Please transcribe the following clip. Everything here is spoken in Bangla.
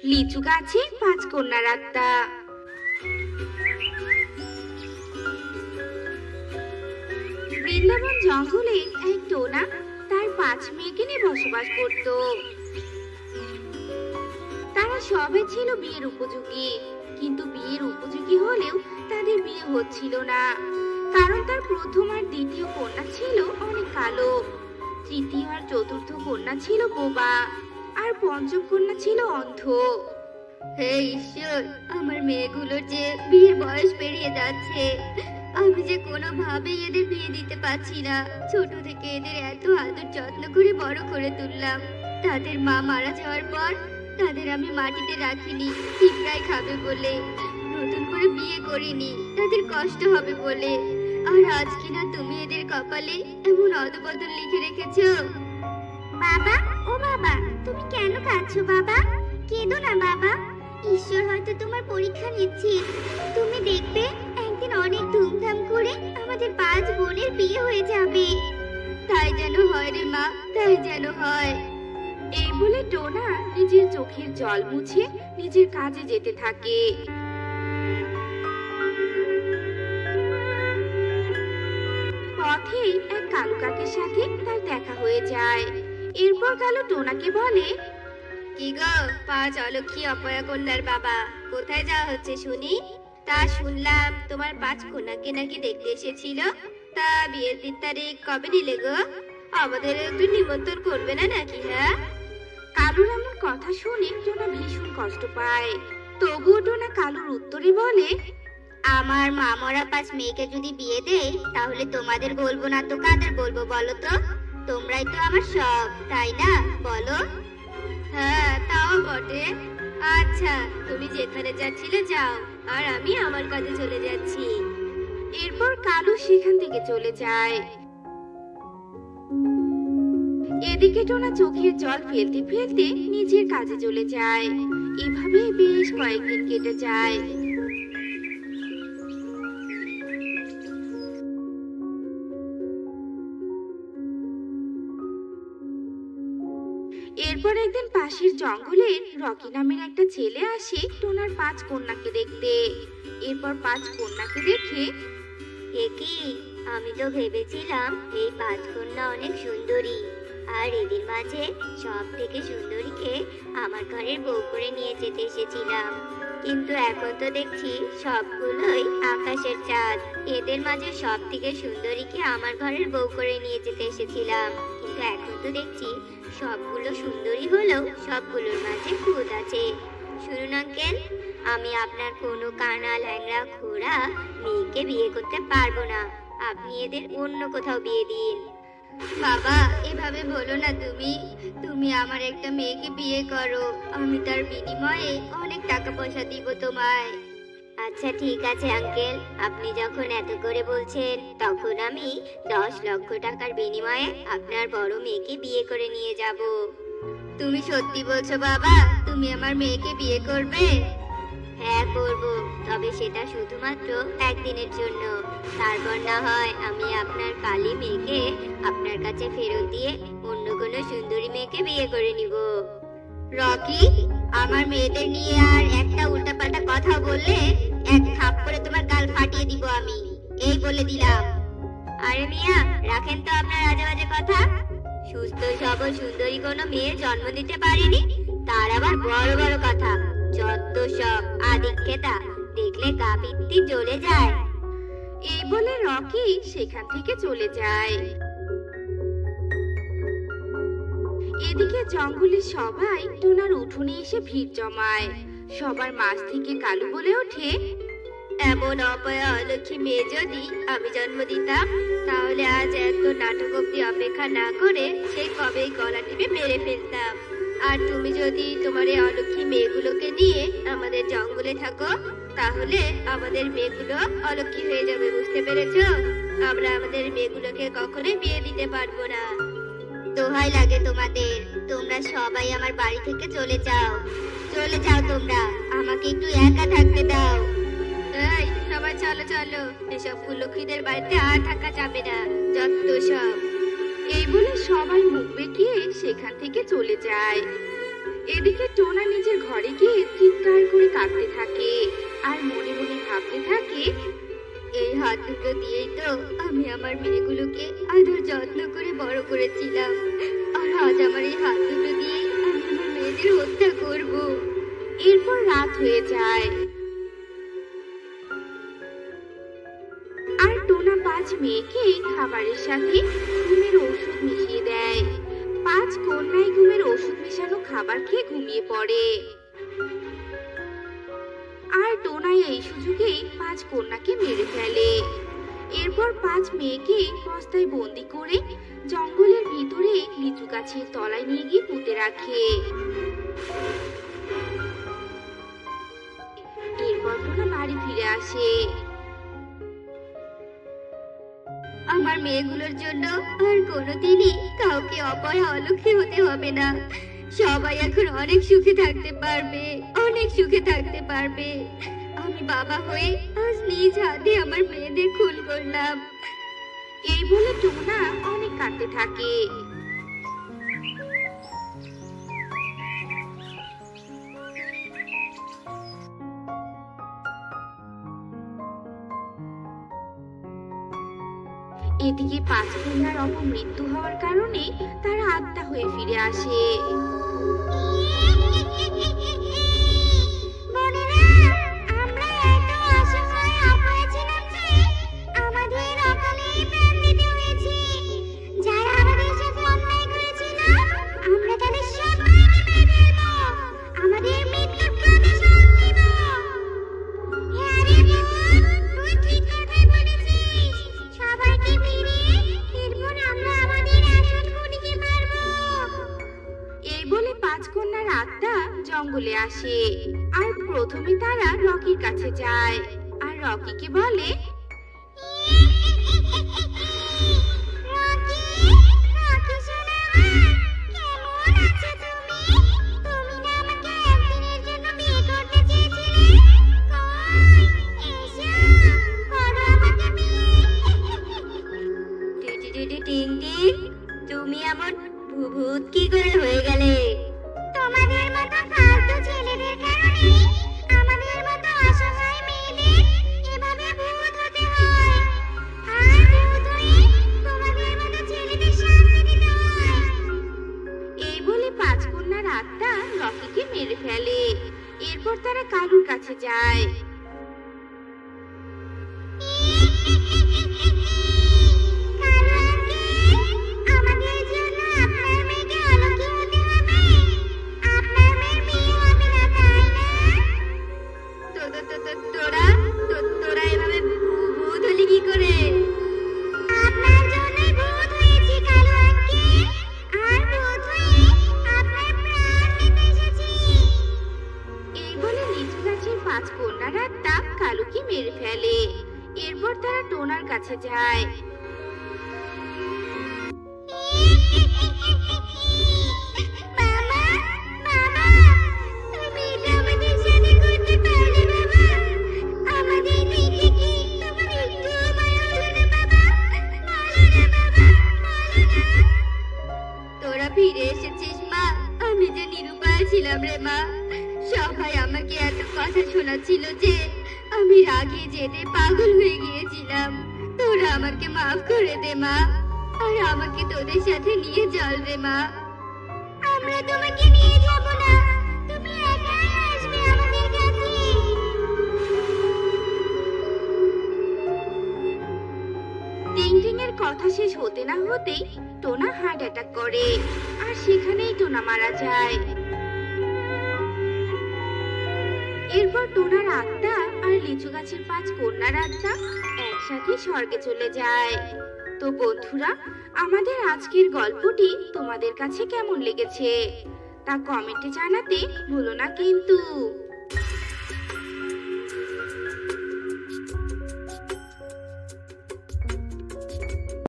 লিচু গাছে 5 কন্যার আত্মা। বৃন্দাবন জঙ্গলে এক টোনা তার 5 মেয়েকে নিয়ে বসবাস করত। তারা সবাই ছিল বিয়ের উপযোগী, কিন্তু বিয়ের উপযোগী হলেও তাদের বিয়ে হচ্ছিল না, কারণ তার প্রথম আর দ্বিতীয় কন্যা ছিল অনেক কালো, তৃতীয় আর চতুর্থ কন্যা ছিল বোবা, আর পঞ্চম কন্যা ছিল অন্ধ। হে ঈশ্বর, আমার মেয়েগুলোর যে বিয়ের বয়স পেরিয়ে যাচ্ছে, আমি যে কোনোভাবেই এদের বিয়ে দিতে পারছি না। ছোট থেকে এদের এত আদর যত্ন করে বড় করে তুললাম, তাদের মা মারা যাওয়ার পর তাদের আমি মাটিতে রাখিনি পিঁপড়ায় খাবে বলে, নতুন করে বিয়ে করিনি তাদের কষ্ট হবে বলে। আর আজ কিনা তুমি এদের কপালে এমন অদবদল লিখে রেখেছো। বাবা, ও বাবা, তুমি কেন কাঁদছো বাবা? কেঁদো না বাবা, ঈশ্বর হয়তো তোমার পরীক্ষা নিচ্ছে। তুমি দেখবে একদিন অনেক ধুমধাম করে আমাদের 5 বোনের বিয়ে হয়ে যাবে। তাই যেন হয় রে মা, তাই যেন হয়। এই বলে টোনা নিজের চোখের জল মুছে নিজের কাজে যেতে থাকে। পথেই এক কালু কাকের সাথে তার দেখা হয়ে যায়। এরপর কালু টোনাকে বলে, কি গো 5 অলক্ষী অপয়া কন্যার বাবা, কোথায় যাওয়া হচ্ছে শুনি? তা শুনলাম তোমার 5 কন্যাকে নাকি দেখতে এসেছিল। তা বিয়ের দিন তারিখ কবে নিলে গো? আমাদের একটু নিমন্ত্রণ করবে না নাকি? হ্যাঁ। কালুর এমন কথা শুনে টোনা ভীষণ কষ্ট পায়। তবুও টোনা কালুর উত্তরে বলে, আমার মা মরা 5 মেয়েকে যদি বিয়ে দেই, তাহলে তোমাদের বলবো না তো কাদের বলবো বলো তো? তোমরাই তো আমার সব, তাই না বলো? হ্যাঁ, তাও বটে। আচ্ছা, তুমি যেখানে যাচ্ছিলে যাও, আর আমি আমার কাজে চলে যাচ্ছি। এরপর কালু সেখান থেকে চলে যায়। এদিকে টোনা চোখের জল ফেলতে ফেলতে নিজের কাজে চলে যায়। এভাবে বেশ কয়েকদিন কেটে যায়। এরপর একদিন পাশের জঙ্গলের রকি নামের একটা ছেলে আসে টোনার 5 কন্যাকে দেখতে। এরপর 5 কন্যাকে দেখে, এ কি, আমি তো ভেবেছিলাম এই 5 কন্যা অনেক সুন্দরী, আর এদের মাঝে সব থেকে সুন্দরীকে আমার ঘরের বউ করে নিয়ে যেতে এসেছিলাম। কিন্তু এখন তো দেখছি সবগুলোই আকাশের চাঁদ। এদের মাঝে সব থেকে সুন্দরীকে আমার ঘরের বউ করে নিয়ে যেতে এসেছিলাম, কিন্তু এখন তো দেখছি সবগুলো সুন্দরী হলেও সবগুলোর মাঝে খুঁত আছে। শুনুন আঙ্কেল, আমি আপনার কোনো কানা ল্যাংড়া খোড়া মেয়েকে বিয়ে করতে পারবো না। আপনি এদের অন্য কোথাও বিয়ে দিন। বাবা, এভাবে বলো না তুমি। তুমি আমার একটা মেয়েকে বিয়ে করো, আমি তার বিনিময়ে অনেক টাকা পয়সা দিব তোমায়। আচ্ছা ঠিক আছে আঙ্কেল, আপনি যখন এত করে বলছেন, তখন আমি 10 লক্ষ টাকার বিনিময়ে আপনার বড় মেয়েকে বিয়ে করে নিয়ে যাব। তুমি সত্যি বলছো বাবা? তুমি আমার মেয়েকে বিয়ে করবে? হ্যাঁ করব, তবে সেটা শুধুমাত্র একদিনের জন্য। তারপর না হয় আমি আপনার কালী মেয়েকে আপনার কাছে ফেরত দিয়ে অন্য কোনো সুন্দরী মেয়েকে বিয়ে করে নিব। রকি, আমার মেয়েদের নিয়ে আর একটা উল্টাপাল্টা কথা বললে এক থাপ্পড়ে তোমার গাল ফাটিয়ে দিব আমি, এই বলে দিলাম। আরে মিয়া, রাখেন তো আপনার আজে বাজে কথা। সুস্থ সবল সুন্দরী কোনো মেয়ে জন্ম দিতে পারেনি, তার আবার বড় বড় কথা। যত সব আদিক্ষেতা, দেখলে গা পিত্তি জ্বলে যায়। এই বলে রকি সেখান থেকে চলে যায়। এদিকে জঙ্গলের সবাই টোনার উঠোনে এসে ভিড় জমায়। সবার মাঝ থেকে কালু বলে ওঠে, এমন অপয়া অলক্ষী মেয়ে যদি আমি জন্ম দিতাম, তাহলে আজ এত নাটক অব্দি অপেক্ষা না করে সেই কবেই গলা টিপে মেরে ফেলতাম। আর তুমি যদি তোমার এই অলক্ষী মেয়েগুলোকে নিয়ে আমাদের জঙ্গলে থাকো, তাহলে আমাদের মেয়েগুলো অলক্ষী হয়ে যাবে, বুঝতে পেরেছো? আমরা আমাদের মেয়েগুলোকে কখনোই বিয়ে দিতে পারবো না। দোহাই লাগে তোমাদের, তোমরা সবাই আমার বাড়ি থেকে চলে যাও। চলে যাও তোমরা, আমাকে একটু একা থাকতে দাও। এই সবাই চলো চলো, এসব কুলক্ষীদের বাড়িতে আর থাকা যাবে না, যত সব। এই বলে সবাই মুখ বেঁকিয়ে সেখান থেকে চলে যায়। এদিকে টোনা নিজের ঘরে গিয়ে চিৎকার করে কাঁদতে থাকে আর মনে মনে ভাবতে থাকে, এই হাত দুটো দিয়েই তো আমি আমার মেয়েগুলোকে আদর যত্ন করে বড় করেছিলাম, আর আজ আমার এই হাত দুটো দিয়েই আমি আমার মেয়েদের হত্যা করব। এরপর রাত হয়ে যায় আর টোনা 5 মেয়েকে খাবারের সাথে ঘুমের ওষুধ মিশিয়ে দেয়। 5 কন্যাই ঘুমের ওষুধ মেশানো খাবার খেয়ে ঘুমিয়ে পড়ে। আর টোনা এই সুযোগে 5 কন্যাকে মেরে ফেলে। এরপর 5 মেয়েকে বস্তায় বন্দি করে জঙ্গলের ভিতরে লিচু গাছের তলায় নিয়ে গিয়ে পুঁতে রাখে। এরপর টোনা বাড়ি ফিরে আসে। আমার মেয়েগুলোর জন্য আর কোনোদিনই কাউকে অপয়া অলক্ষী হতে হবে না। সবাই এখন অনেক সুখে থাকতে পারবে, অনেক সুখে থাকতে পারবে। আমি বাবা হয়ে আজ নিজ হাতে আমার মেয়েদের খুন করলাম। এই বলে টোনা অনেক কাঁদতে থাকে। এদিকে 5 কন্যার অপমৃত্যু হওয়ার কারণে তারা আত্মা হয়ে ফিরে আসে। বোনেরা, আমরা এত অসহায় অপয়া ছিলাম যে আমাদের অকালেই প্রাণ দিতে হয়েছে। যারা আমাদের সাথে অন্যায় করেছিল, আমরা তাদের সবাইকে মেরে ফেলবো। আমাদের মৃত্যুর প্রতিশোধ নিব। হ্যাঁ রে বোন, তুই ঠিক কথাই বলেছিস। সবাইকে মেরে এরপর আমরা আমাদের আসল খুনিকে মারবো। এই বলে 5 কন্যার আত্মা জঙ্গলে আসে আর প্রথমে তারা রকির কাছে যায় আর রকিকে বলে, রকি, রকি সোনা আমার, কেমন আছো তুমি? তুমি না আমাকে একদিনের জন্য বিয়ে করতে চেয়েছিলে? কই, এসো, করো আমাকে বিয়ে। টিং টিং, তুমি এমন ভূত কি করে হয়ে গেলে? তোমাদের মতো ফালতু ছেলেদের কারণেই আমাদের মতো অসহায় মেয়েদের এভাবে ভূত হতে হয়। আর ভূত হয়ে তোমাদের মতো ছেলেদের শাস্তি দিতে হয়। এই বলে 5 কন্যার আত্মা রকিকে মেরে ফেলে। এরপর তারা কালুর কাছে যায়। কালু আঙ্কেল, আমাদের জন্য আপনার মেয়েকে অলক্ষী হতে হবে। আপনার মেয়ের বিয়ে হবে না, তাই না? তোরা এভাবে ভূত হলি কি করে? আপনার জন্যই ভূত হয়েছি কালু আঙ্কেল, আর ভূত হয়ে আপনার প্রাণ নিতে এসেছি। এই বলে লিচু গাছের 5 কন্যার আত্মা কালুকে মেরে ফেলে। এরপর তারা টোনার কাছে যায়। মামা, মামা, তুমি এটা আমাদের সাথে করতে পারলে বাবা? আমাদের দেখে কি তোমার একটুও মায়া হলো না বাবা? বলো না বাবা, বলো না। তোরা ফিরে এসেছিস মা, আমি যে নিরুপায় ছিলাম রে মা। সবাই আমাকে এত কথা শোনাচ্ছিল যে আমি রাগে জেদে পাগল হয়ে গিয়েছিলাম। তোরা আমাকে মাফ করে দে মা, আর আমাকে তোদের সাথে নিয়ে চল রে মা। আমরা তোমাকে নিয়ে যাব না, তুমি একাই আসবে আমাদের কাছে। টিং টিং এর কথা শেষ হতে না হতেই টোনা হার্ট অ্যাটাক করে আর সেখানেই টোনা মারা যায়। এরপর টোনার আত্মা আর লিচু গাছের 5 কন্যার আত্মা একসাথে স্বর্গে চলে যায়। তো বন্ধুরা, আমাদের আজকের গল্পটি তোমাদের কাছে কেমন লেগেছে তা কমেন্টে জানাতে ভুলো না কিন্তু।